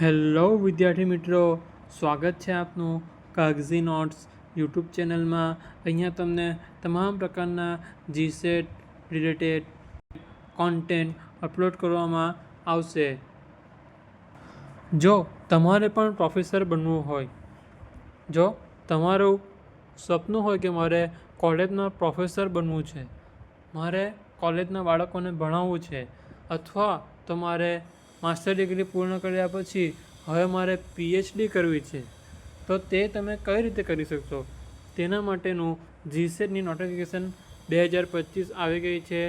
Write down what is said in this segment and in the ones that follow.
Hello વિદ્યાર્થી મિત્રો, સ્વાગત છે આપનું કાગઝી નોટ્સ યુટ્યુબ ચેનલમાં. અહીંયા તમને તમામ પ્રકારના જીસેટ રિલેટેડ કોન્ટેન્ટ અપલોડ કરવામાં આવશે. જો તમારે પણ પ્રોફેસર બનવું હોય, જો તમારું સપનું હોય કે મારે કોલેજમાં પ્રોફેસર બનવું છે, મારે કોલેજના બાળકોને ભણાવવું છે, અથવા તો મારે માસ્ટર ડિગ્રી પૂર્ણ કર્યા પછી હવે મારે પીએચડી કરવી છે, તો તે તમે કઈ રીતે કરી શકશો? તેના માટેનું જીસેટની નોટિફિકેશન 2025 આવી ગઈ છે,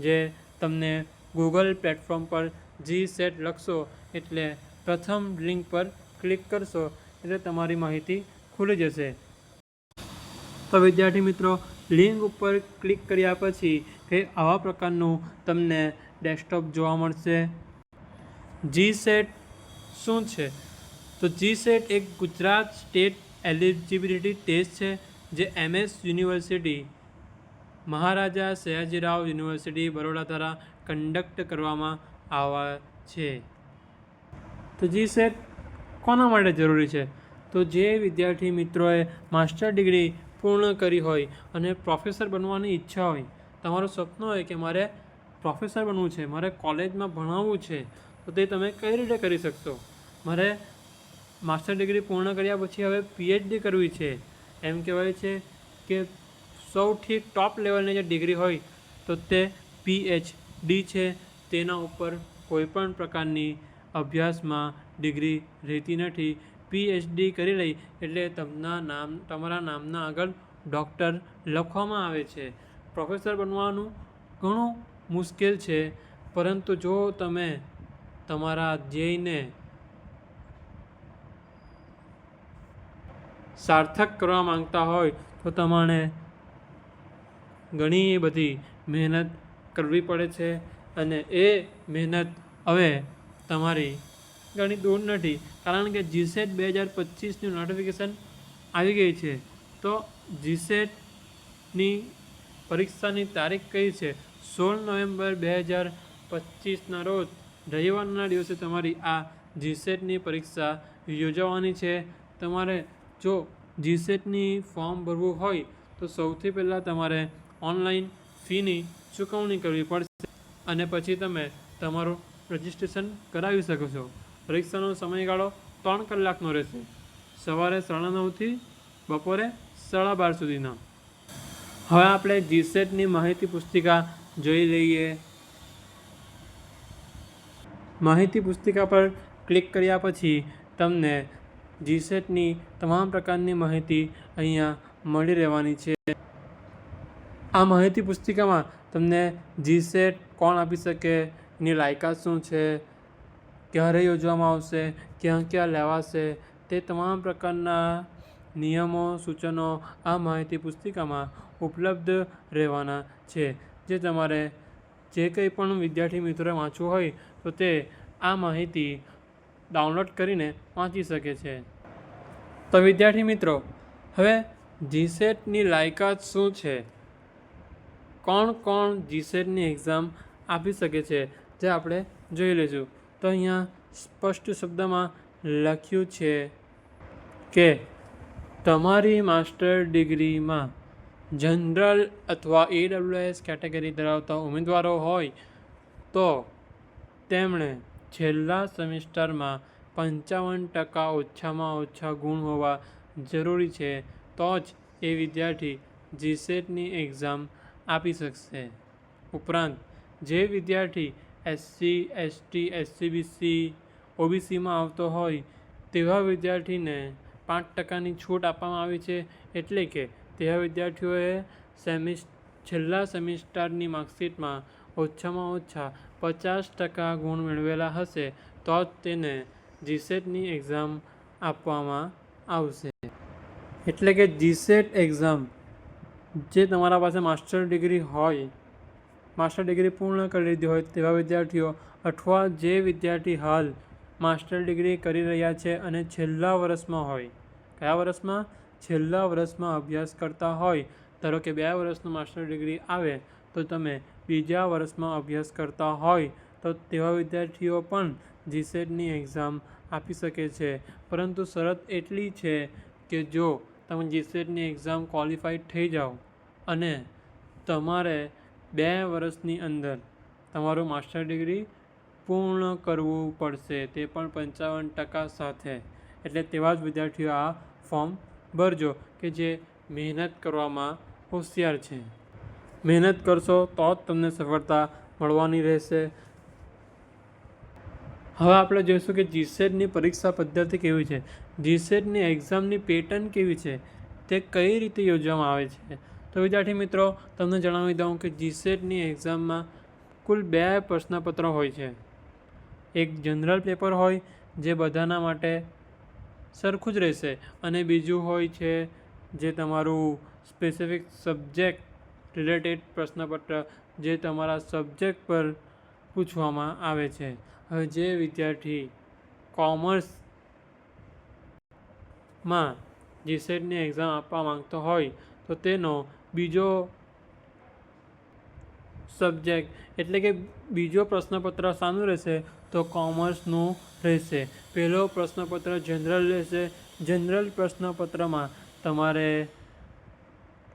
જે તમને ગૂગલ પ્લેટફોર્મ પર જીસેટ લખશો એટલે પ્રથમ લિંક પર ક્લિક કરશો એટલે તમારી માહિતી ખુલી જશે. તો વિદ્યાર્થી મિત્રો, લિંક ઉપર ક્લિક કર્યા પછી કે આવા પ્રકારનું તમને ડેસ્કટોપ જોવા મળશે. જીસેટ શું છે? તો જીસેટ એક ગુજરાત સ્ટેટ એલિજિબિલિટી ટેસ્ટ છે, જે MS university, Maharaja Sayajirao university Baroda દ્વારા કન્ડક્ટ કરવામાં આવે છે. તો જીસેટ કોના માટે જરૂરી છે? તો જે વિદ્યાર્થી મિત્રોએ માસ્ટર ડિગ્રી પૂર્ણ કરી હોય અને પ્રોફેસર બનવાની ઈચ્છા હોય, તમારું સપનું હોય કે મારે પ્રોફેસર બનવું છે, મારે કોલેજમાં ભણાવવું છે, તો તે તમે કઈ રીતે કરી શકશો? મારે માસ્ટર ડિગ્રી પૂર્ણ કર્યા પછી હવે પીએચડી કરવી છે. એમ કહેવાય છે કે સૌથી ટોપ લેવલની જે ડિગ્રી હોય તો તે પીએચડી છે. તેના ઉપર કોઈપણ પ્રકારની અભ્યાસમાં ડિગ્રી રહેતી નથી. પીએચડી કરી લઈ એટલે તમારા નામના આગળ ડૉક્ટર લખવામાં આવે છે. પ્રોફેસર બનવાનું ઘણું મુશ્કેલ છે, પરંતુ જો તમે તમારા ધ્યેયને સાર્થક કરવા માંગતા હોય તો તમારે ઘણી બધી મહેનત કરવી પડે છે, અને એ મહેનત હવે તમારી ઘણી દૂર નથી, કારણ કે જીસેટ 2025ની નોટિફિકેશન આવી ગઈ છે. તો જીસેટની પરીક્ષાની તારીખ કઈ છે? 16 નવેમ્બર 2025ના રોજ રવિવારના દિવસે તમારી આ જીસેટની પરીક્ષા યોજવાની છે. તમારે જો જીસેટની ફોર્મ ભરવું હોય તો સૌથી પહેલાં તમારે ઓનલાઈન ફીની ચૂકવણી કરવી પડશે, અને પછી તમે તમારું રજિસ્ટ્રેશન કરાવી શકો છો. પરીક્ષાનો સમયગાળો 3 કલાકનો રહેશે, સવારે 9:30થી બપોરે 12:30 સુધીનો. હવે આપણે જીસેટની માહિતી પુસ્તિકા જોઈ લઈએ. માહિતી પુસ્તિકા પર ક્લિક કર્યા પછી તમને જીસેટની તમામ પ્રકારની માહિતી અહીંયા મળી રહેવાની છે. આ માહિતી પુસ્તિકામાં તમને જીસેટ કોણ આપી શકે, એની લાયકાત શું છે, ક્યારે યોજવામાં આવશે, ક્યાં ક્યાં લેવાશે, તે તમામ પ્રકારના નિયમો, સૂચનો આ માહિતી પુસ્તિકામાં ઉપલબ્ધ રહેવાના છે, જે તમારે જે કંઈ પણ વિદ્યાર્થી મિત્રોએ વાંચવું હોય તો તે આ માહિતી ડાઉનલોડ કરીને વાંચી શકે છે. તો વિદ્યાર્થી મિત્રો, હવે જીસેટની લાયકાત શું છે, કોણ કોણ જીસેટની એક્ઝામ આપી શકે છે, જે આપણે જોઈ લઈશું. તો અહીંયા સ્પષ્ટ શબ્દમાં લખ્યું છે કે તમારી માસ્ટર ડિગ્રીમાં જનરલ અથવા AWS કેટેગરી ધરાવતા ઉમેદવારો હોય તો તેમણે છેલ્લા સેમિસ્ટરમાં 55% ઓછામાં ઓછા ગુણ હોવા જરૂરી છે, તો જ એ વિદ્યાર્થી જીસેટની એક્ઝામ આપી શકશે. ઉપરાંત જે વિદ્યાર્થી SC, ST, SCBC, OBCમાં આવતો હોય તેવા વિદ્યાર્થીને 5%ની છૂટ આપવામાં આવી છે. એટલે કે તેવા વિદ્યાર્થીઓએ છેલ્લા સેમિસ્ટરની માર્કશીટમાં ઓછામાં ઓછા 50% ગુણ મેળવેલા હશે, તો જ તેને જીસેટની એક્ઝામ આપવામાં આવશે. એટલે કે જીસેટ એક્ઝામ જે તમારા પાસે માસ્ટર ડિગ્રી હોય, માસ્ટર ડિગ્રી પૂર્ણ કરી લીધી હોય તેવા વિદ્યાર્થીઓ, અથવા જે વિદ્યાર્થી હાલ માસ્ટર ડિગ્રી કરી રહ્યા છે અને છેલ્લા વર્ષમાં હોય, કયા વર્ષમાં? છેલ્લા વર્ષમાં અભ્યાસ કરતા હોય. ધારો કે 2 વર્ષનું માસ્ટર ડિગ્રી આવે તો તમે બીજા વર્ષમાં અભ્યાસ કરતા હોય તો તેવા વિદ્યાર્થીઓ પણ જીસેટની એક્ઝામ આપી શકે છે, પરંતુ શરત એટલી છે કે જો તમે જીસેટની એક્ઝામ ક્વોલિફાઈડ થઈ જાઓ અને તમારે 2 વર્ષની અંદર તમારું માસ્ટર ડિગ્રી પૂર્ણ કરવું પડશે, તે પણ 55% સાથે. એટલે તેવા જ વિદ્યાર્થીઓ આ ફોર્મ ભરજો કે જે મહેનત કરવામાં હોશિયાર છે. મહેનત કરશો તો જ તમને સફળતા મળવાની રહેશે. હવે આપણે જોઈશું કે જીસેટની પરીક્ષા પદ્ધતિ કેવી છે, જીસેટની એક્ઝામની પેટર્ન કેવી છે, તે કઈ રીતે યોજવામાં આવે છે. તો વિદ્યાર્થી મિત્રો, તમને જણાવી દઉં કે જીસેટની એક્ઝામમાં કુલ 2 પ્રશ્નપત્રો હોય છે. એક જનરલ પેપર હોય જે બધાના માટે સરખું જ રહેશે, અને બીજું હોય છે જે તમારું સ્પેસિફિક સબ્જેક્ટ રિલેટેડ પ્રશ્નપત્ર, જે તમારા સબ્જેક્ટ પર પૂછવામાં આવે છે. હવે જે વિદ્યાર્થી કોમર્સમાં જીસેટની એક્ઝામ આપવા માંગતો હોય તો તેનો બીજો સબ્જેક્ટ એટલે કે બીજો પ્રશ્નપત્ર શાનું રહેશે, તો કોમર્સનું રહેશે. પહેલો પ્રશ્નપત્ર જનરલ રહેશે. જનરલ પ્રશ્નપત્રમાં તમારે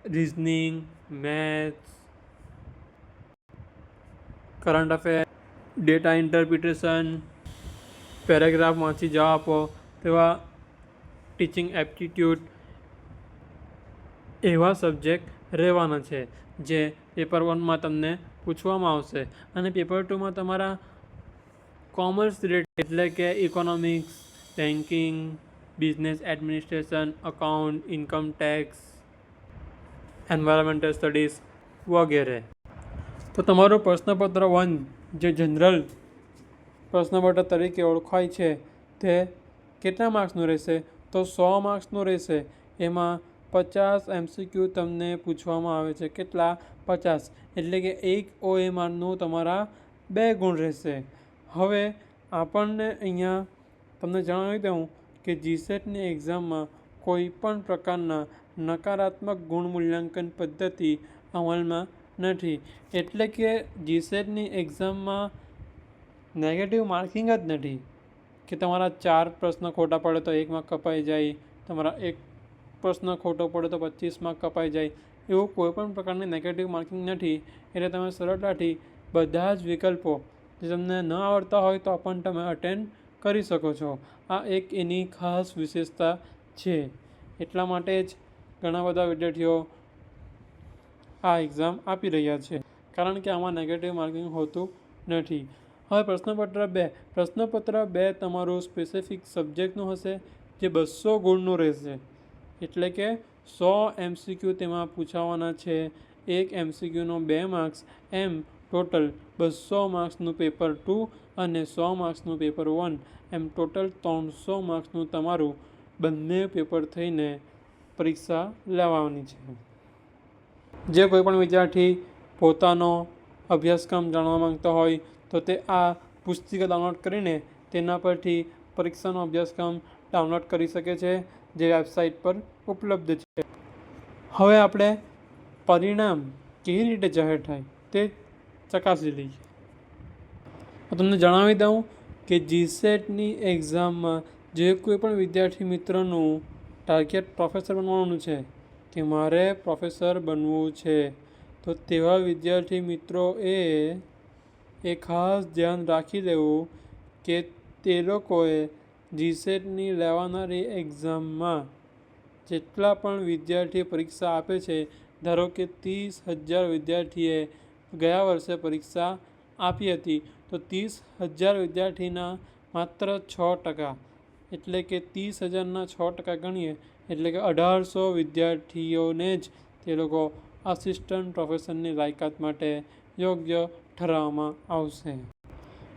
reasoning, maths, current affair, data interpretation, paragraph વાંચી જવાબ આપો તેવા ટીચિંગ એપ્ટિટ્યૂડ એવા સબ્જેક્ટ રહેવાના છે જે પેપર 1માં તમને પૂછવામાં આવશે. અને પેપર 2માં તમારા કોમર્સ રિલેટેડ એટલે કે economics, banking, business administration, account, income tax, environmental studies વગેરે. તો તમારું પ્રશ્નપત્ર 1 જે જનરલ પ્રશ્નપત્ર તરીકે ઓળખાય છે તે કેટલા માર્ક્સનું રહેશે, તો 100 માર્ક્સનું રહેશે. એમાં 50 MCQ તમને પૂછવામાં આવે છે. કેટલા? 50. એટલે કે 1 OMRનું તમારા 2 ગુણ રહેશે. હવે આપણને અહીંયા તમને જણાવી દઉં કે જીસેટની એક્ઝામમાં કોઈ પણ પ્રકારના નકારાત્મક ગુણ મૂલ્યાંકન પદ્ધતિ અમલમાં નથી. એટલે કે જીસેટની એક્ઝામમાં નેગેટિવ માર્કિંગ જ નથી કે તમારા 4 પ્રશ્ન ખોટા પડે તો 1 માર્ક કપાઈ જાય, તમારા 1 પ્રશ્ન ખોટો પડે તો 25 માર્ક કપાઈ જાય. એવું કોઈ પણ પ્રકારની નેગેટિવ માર્કિંગ નથી. એટલે તમે સરળતાથી બધા જ વિકલ્પો જે તમને ન આવડતા હોય તો પણ તમે અટેન્ડ કરી શકો છો. આ એક એની ખાસ વિશેષતા છે. એટલા માટે જ ઘણા બધા વિદ્યાર્થીઓ આ એક્ઝામ આપી રહ્યા છે, કારણ કે આમાં નેગેટિવ માર્કિંગ હોતું નથી. હવે પ્રશ્નપત્ર 2. પ્રશ્નપત્ર 2 તમારું સ્પેસિફિક સબ્જેક્ટનું હશે, જે 200 ગુણનું રહેશે. એટલે કે 100 MCQ તેમાં પૂછાવાના છે. 1 MCQનો 2 માર્ક્સ, એમ ટોટલ 200 માર્ક્સનું પેપર 2 અને 100 માર્ક્સનું પેપર 1, એમ ટોટલ 300 માર્ક્સનું તમારું બંને પેપર થઈને પરીક્ષા લેવાની છે. જે કોઈ પણ વિદ્યાર્થી પોતાનો અભ્યાસક્રમ જાણવા માંગતો હોય તો તે આ પુસ્તિકા ડાઉનલોડ કરીને તેના પરથી પરીક્ષાનો અભ્યાસક્રમ ડાઉનલોડ કરી શકે છે, જે વેબસાઇટ પર ઉપલબ્ધ છે. હવે આપણે પરિણામ કેવી રીતે જાહેર થાય તે ચકાસી લઈએ. તમને જણાવી દઉં કે જીસેટની એક્ઝામમાં જે કોઈ પણ વિદ્યાર્થી મિત્રનું ટાર્ગેટ પ્રોફેસર બનવાનું છે કે મારે પ્રોફેસર બનવું છે, તો તેવા વિદ્યાર્થી મિત્રોએ ખાસ ધ્યાન રાખી લેવું કે તે લોકોએ જીસેટની લેવાનારી એક્ઝામમાં જેટલા પણ વિદ્યાર્થી પરીક્ષા આપે છે, ધારો કે 30,000 વિદ્યાર્થીએ ગયા વર્ષે પરીક્ષા આપી હતી, તો 30,000 વિદ્યાર્થીના માત્ર 6%, એટલે કે 30,000ના 6% ગણીએ એટલે કે 1800 વિદ્યાર્થીઓને જ તે લોકો આસિસ્ટન્ટ પ્રોફેસરની લાયકાત માટે યોગ્ય ઠરાવવામાં આવશે.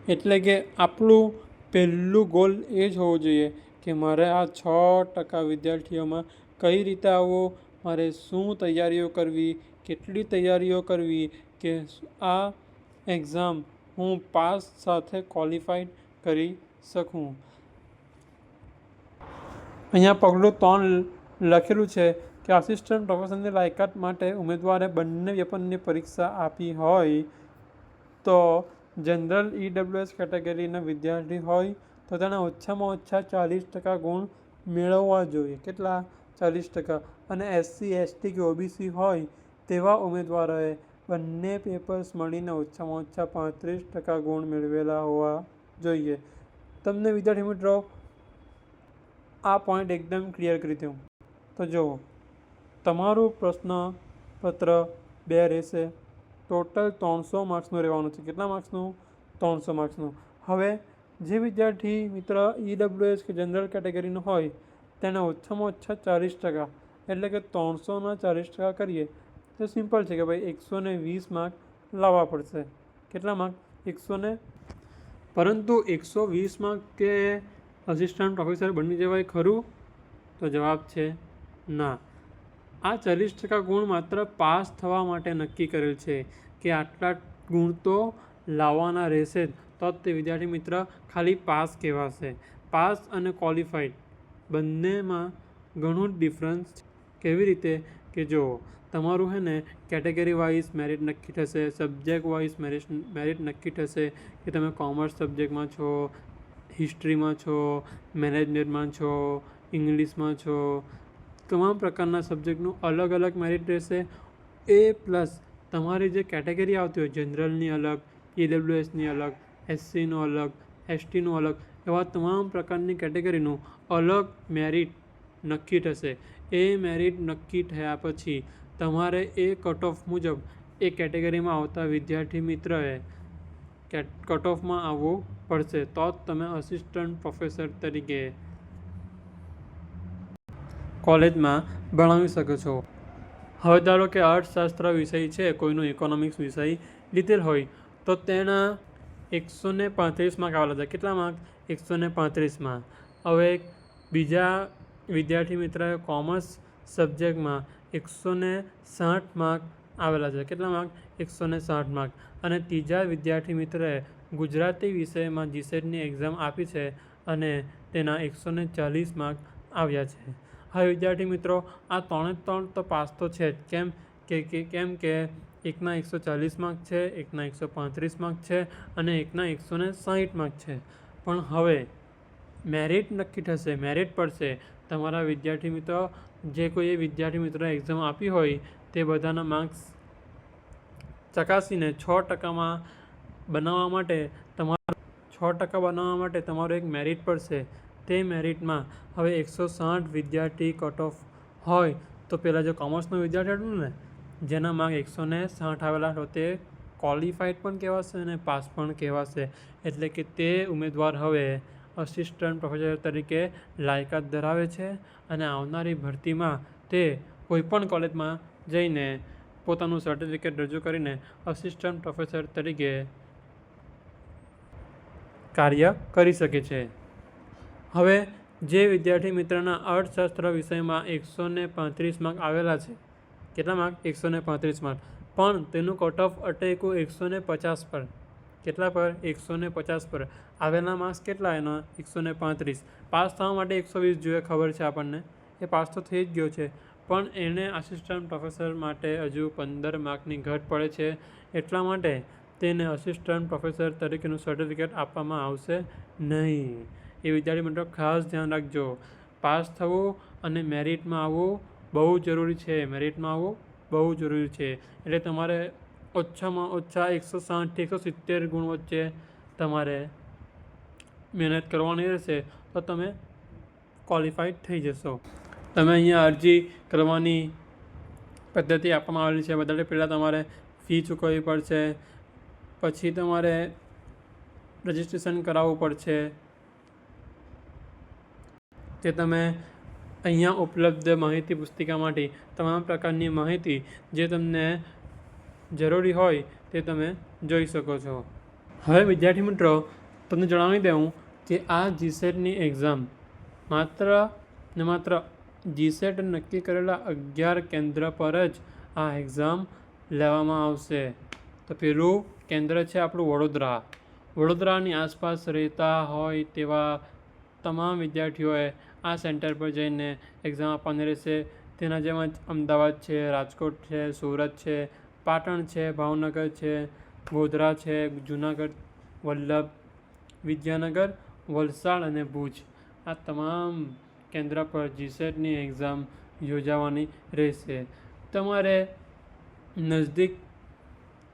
એટલે કે આપણું પહેલું ગોલ એ જ હોવું જોઈએ કે મારે આ 6% વિદ્યાર્થીઓમાં કઈ રીતે આવવું, મારે શું તૈયારીઓ કરવી, કેટલી તૈયારીઓ કરવી કે આ એક્ઝામ હું પાસ સાથે ક્વોલિફાઈડ કરી શકું. અહીંયા પગલું 3 લખેલું છે કે આસિસ્ટન્ટ પ્રોફેસરની લાયકાત માટે ઉમેદવારે બંને પેપરની પરીક્ષા આપી હોય તો જનરલ EWS કેટેગરીના વિદ્યાર્થી હોય તો તેના ઓછામાં ઓછા 40% ગુણ મેળવવા જોઈએ. કેટલા? 40%. અને SC, ST કે OBC હોય તેવા ઉમેદવારોએ બંને પેપર્સ મળીને ઓછામાં ઓછા 35% ગુણ મેળવેલા હોવા જોઈએ. તમને વિદ્યાર્થી મિત્રો આ પોઈન્ટ એકદમ ક્લિયર કરી દઉં તો જુઓ, તમારું પ્રશ્નપત્ર 2 રહેશે. ટોટલ 300 માર્ક્સનું રહેવાનું છે. કેટલા માર્ક્સનું? 300 માર્ક્સનું. હવે જે વિદ્યાર્થી મિત્ર EWS કે જનરલ કેટેગરીનો હોય તેને ઓછામાં ઓછા 40%, એટલે કે 300ના 40% કરીએ તો સિમ્પલ છે કે ભાઈ 120 માર્ક લાવવા પડશે. કેટલા માર્ક? 100. પરંતુ 120 માર્ક કે અસિસ્ટન્ટ પ્રોફેસર બની જવાય ખરું? તો જવાબ છે ના. આ 40% ગુણ માત્ર પાસ થવા માટે નક્કી કરેલ છે કે આટલા ગુણ તો લાવવાના રહેશે જ, તો જ તે વિદ્યાર્થી મિત્ર ખાલી પાસ કહેવાશે. પાસ અને ક્વોલિફાઈડ બંનેમાં ઘણું જ ડિફરન્સ છે. કેવી રીતે? કે જો તમારું છે ને કેટેગરી વાઇઝ મેરિટ નક્કી થશે, સબ્જેક્ટ વાઇઝ મેરિટ નક્કી થશે કે તમે કોમર્સ સબ્જેક્ટમાં છો, હિસ્ટ્રીમાં છો, મેનેજમેન્ટમાં છો, ઇંગ્લિશમાં છો. તમામ પ્રકારના સબ્જેક્ટનું અલગ અલગ મેરિટ રહેશે. એ પ્લસ તમારી જે કેટેગરી આવતી હોય, જનરલની અલગ, EWSની અલગ, SCનું અલગ, STનું અલગ, એવા તમામ પ્રકારની કેટેગરીનું અલગ મેરિટ નક્કી થશે. એ મેરિટ નક્કી થયા પછી તમારે એ કટ ઓફ મુજબ એ કેટેગરીમાં આવતા વિદ્યાર્થી મિત્રએ કટ ઓફમાં આવવું પડશે, તો જ તમે અસિસ્ટન્ટ પ્રોફેસર તરીકે કોલેજમાં ભણાવી શકો છો. હવે ધારો કે અર્થશાસ્ત્ર વિષય છે, કોઈનો ઇકોનોમિક્સ વિષય લીધેલ હોય તો તેના 135 માર્ક આવેલા છે. કેટલા માર્ક? 135 માર્ક. હવે બીજા વિદ્યાર્થી મિત્રએ કોમર્સ સબ્જેક્ટમાં 160 માર્ક આવેલા છે. કેટલા માર્ક? 160 માર્ક. અને ત્રીજા વિદ્યાર્થી મિત્રએ ગુજરાતી વિષયમાં GSETની એક્ઝામ આપી છે અને તેના 140 માર્ક આવ્યા છે. હવે વિદ્યાર્થી મિત્રો આ 3 તો પાસ તો છે જ. કેમ કે એકના 140 માર્ક છે, એકના 135 માર્ક છે અને એકના 160 માર્ક છે. પણ હવે મેરિટ નક્કી થશે, મેરિટ પડશે. તમારા વિદ્યાર્થી મિત્રો જે કોઈ વિદ્યાર્થી મિત્રોએ એક્ઝામ આપી હોય તે બધાના માર્ક્સ ચકાસીને 6%માં બનાવવા માટે તમારું એક મેરિટ પડશે. તે મેરિટમાં હવે 160 વિદ્યાર્થી કટ ઓફ હોય તો પહેલાં જે કોમર્સનો વિદ્યાર્થી હતું ને જેના માર્ક 160 આવેલા તો તે ક્વોલિફાઈડ પણ કહેવાશે અને પાસ પણ કહેવાશે. એટલે કે તે ઉમેદવાર હવે અસિસ્ટન્ટ પ્રોફેસર તરીકે લાયકાત ધરાવે છે અને આવનારી ભરતીમાં તે કોઈપણ કોલેજમાં જઈને પોતાનું સર્ટિફિકેટ રજૂ કરીને અસિસ્ટન્ટ પ્રોફેસર તરીકે કાર્ય કરી શકે છે. હવે જે વિદ્યાર્થી મિત્રના અર્થશાસ્ત્ર વિષયમાં 135 માર્ક આવેલા છે, કેટલા માર્ક? 135 માર્ક, પણ તેનું કટ ઓફ અટક્યું 150 પર. કેટલા પર? 150 પર. આવેલા માર્ક્સ કેટલા એના? 135. પાસ થવા માટે 120 જોઈએ, ખબર છે આપણને, એ પાસ તો થઈ જ ગયો છે. પણ એને આસિસ્ટન્ટ પ્રોફેસર માટે હજુ 15 માર્કની ઘટ પડે છે. એટલા માટે તેને અસિસ્ટન્ટ પ્રોફેસર તરીકેનું સર્ટિફિકેટ આપવામાં આવશે નહીં. એ વિદ્યાર્થી મિત્રો ખાસ ધ્યાન રાખજો. પાસ થવું અને મેરિટમાં આવવું બહુ જરૂરી છે. મેરિટમાં આવવું બહુ જરૂરી છે. એટલે તમારે ઓછામાં ઓછા 160થી 170 ગુણ વચ્ચે તમારે મહેનત કરવાની રહેશે તો તમે ક્વોલિફાઈડ થઈ જશો. તમે અહીંયા અરજી કરવાની પદ્ધતિ આપવામાં આવેલી છે. બધાથી પહેલાં તમારે ફી ચૂકવવી પડશે, પછી તમારે રજિસ્ટ્રેશન કરાવવું પડશે. કે તમે અહીંયા ઉપલબ્ધ માહિતી પુસ્તિકામાંથી તમામ પ્રકારની માહિતી જે તમને જરૂરી હોય તે તમે જોઈ શકો છો. હવે વિદ્યાર્થી મિત્રો તમને જણાવી દઉં કે આ GSETની એક્ઝામ માત્ર ને માત્ર GSET નક્કી કરેલા 11 કેન્દ્ર પર જ આ એક્ઝામ લેવામાં આવશે. તો પેલું કેન્દ્ર છે આપણું વડોદરા. વડોદરાની આસપાસ રહેતા હોય તેવા તમામ વિદ્યાર્થીઓએ આ સેન્ટર પર જઈને એક્ઝામ આપવાની રહેશે. તેના જેમ જ અમદાવાદ છે, રાજકોટ છે, સુરત છે, પાટણ છે, ભાવનગર છે, ગોધરા છે, જુનાગઢ, વલ્લભ, વિદ્યાનગર, વલસાડ અને ભુજ, આ તમામ કેન્દ્ર પર જીસેટની એક્ઝામ યોજાવાની રહેશે. તમારે નજદીક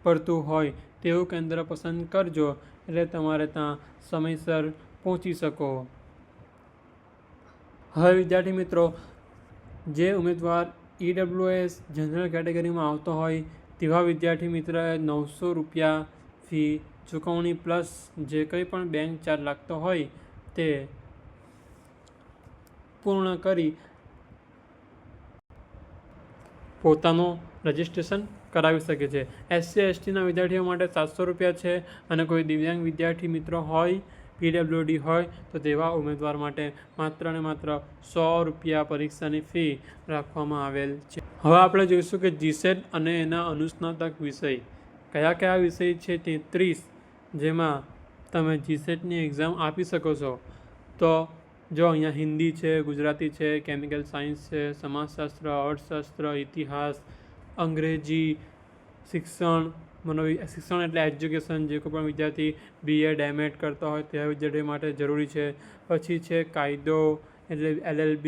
પડતું હોય તેવું કેન્દ્ર પસંદ કરજો, એટલે તમારે ત્યાં સમયસર પહોંચી શકો. હવે વિદ્યાર્થી મિત્રો, જે ઉમેદવાર EWS જનરલ કેટેગરીમાં આવતો હોય તેવા વિદ્યાર્થી મિત્રએ 900 રૂપિયા ફી ચૂકવણી પ્લસ જે કંઈ પણ બેંક ચાર્જ લાગતો હોય તે પૂર્ણ કરી પોતાનું રજિસ્ટ્રેશન કરાવી શકે છે. SC/STના વિદ્યાર્થીઓ માટે 700 રૂપિયા છે, અને કોઈ દિવ્યાંગ વિદ્યાર્થી મિત્રો હોય, PWD હોય તો તેવા ઉમેદવાર માટે માત્ર ને માત્ર 100 રૂપિયા પરીક્ષાની ફી રાખવામાં આવેલ છે. હવે આપણે જોઈશું કે જીસેટ અને એના અનુસ્નાતક વિષય કયા કયા વિષય છે. 33 જેમાં તમે જીસેટની એક્ઝામ આપી શકો છો. તો જો અહીંયા હિન્દી છે, ગુજરાતી છે, કેમિકલ સાયન્સ છે, સમાજશાસ્ત્ર, અર્થશાસ્ત્ર, ઇતિહાસ, અંગ્રેજી, શિક્ષણ, શિક્ષણ એટલે એજ્યુકેશન, જે કોઈ પણ વિદ્યાર્થી BEd MAd કરતા હોય તેવા વિદ્યાર્થીઓ માટે જરૂરી છે. પછી છે કાયદો એટલે LLB,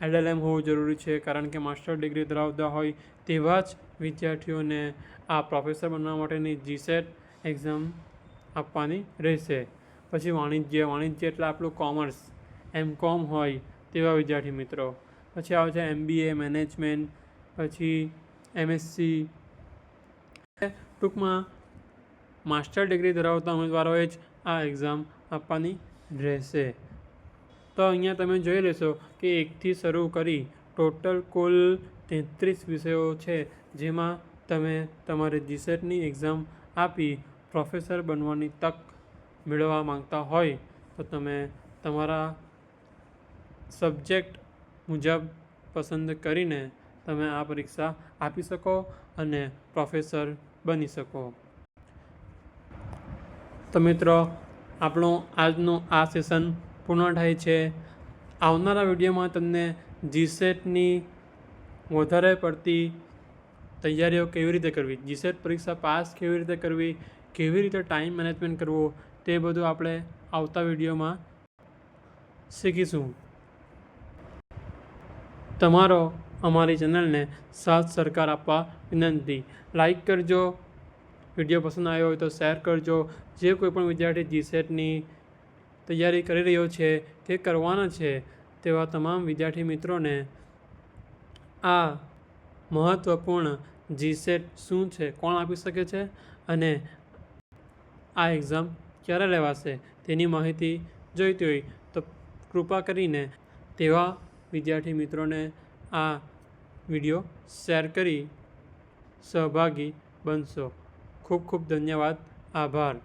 LLM હોવું જરૂરી છે, કારણ કે માસ્ટર ડિગ્રી ધરાવતા હોય તેવા જ વિદ્યાર્થીઓને આ પ્રોફેસર બનવા માટેની જીસેટ એક્ઝામ આપવાની રહેશે. પછી વાણિજ્ય એટલે આપણું કોમર્સ, MCOM હોય તેવા વિદ્યાર્થી મિત્રો. પછી આવે છે MBA, મેનેજમેન્ટ, પછી MSc, ટૂંકમાં માસ્ટર ડિગ્રી ધરાવતા ઉમેદવારોએ જ આ એક્ઝામ આપવાની રહેશે. તો અહીંયા તમે જોઈ લેશો કે 1થી શરૂ કરી ટોટલ કુલ 33 વિષયો છે, જેમાં તમે તમારી જીસેટની એક્ઝામ આપી પ્રોફેસર બનવાની તક મેળવવા માંગતા હોય તો તમે તમારા સબ્જેક્ટ મુજબ પસંદ કરીને તમે આ પરીક્ષા આપી શકો અને પ્રોફેસર બની શકો. તો મિત્રો, આપણું આજનું આ સેશન પૂર્ણ થાય છે. આવનારા વિડીયોમાં તમને જીસેટની વધારે પડતી તૈયારીઓ કેવી રીતે કરવી, જીસેટ પરીક્ષા પાસ કેવી રીતે કરવી, કેવી રીતે ટાઈમ મેનેજમેન્ટ કરવું, તે બધું આપણે આવતા વિડીયોમાં શીખીશું. તમારો અમારી ચેનલને સાથ સહકાર આપવા વિનંતી. લાઈક કરજો, વિડીયો પસંદ આવ્યો હોય તો શેર કરજો. જે કોઈ પણ વિદ્યાર્થી જીસેટની તૈયારી કરી રહ્યો છે, તે કરવાના છે તેવા તમામ વિદ્યાર્થી મિત્રોને આ મહત્ત્વપૂર્ણ જીસેટ શું છે, કોણ આપી શકે છે અને આ એક્ઝામ ક્યારે લેવાશે તેની માહિતી જોઈતી હોય તો કૃપા કરીને તેવા વિદ્યાર્થી મિત્રોને આ વિડીયો શેર કરી સહભાગી બનશો. ખૂબ ખૂબ ધન્યવાદ. આભાર.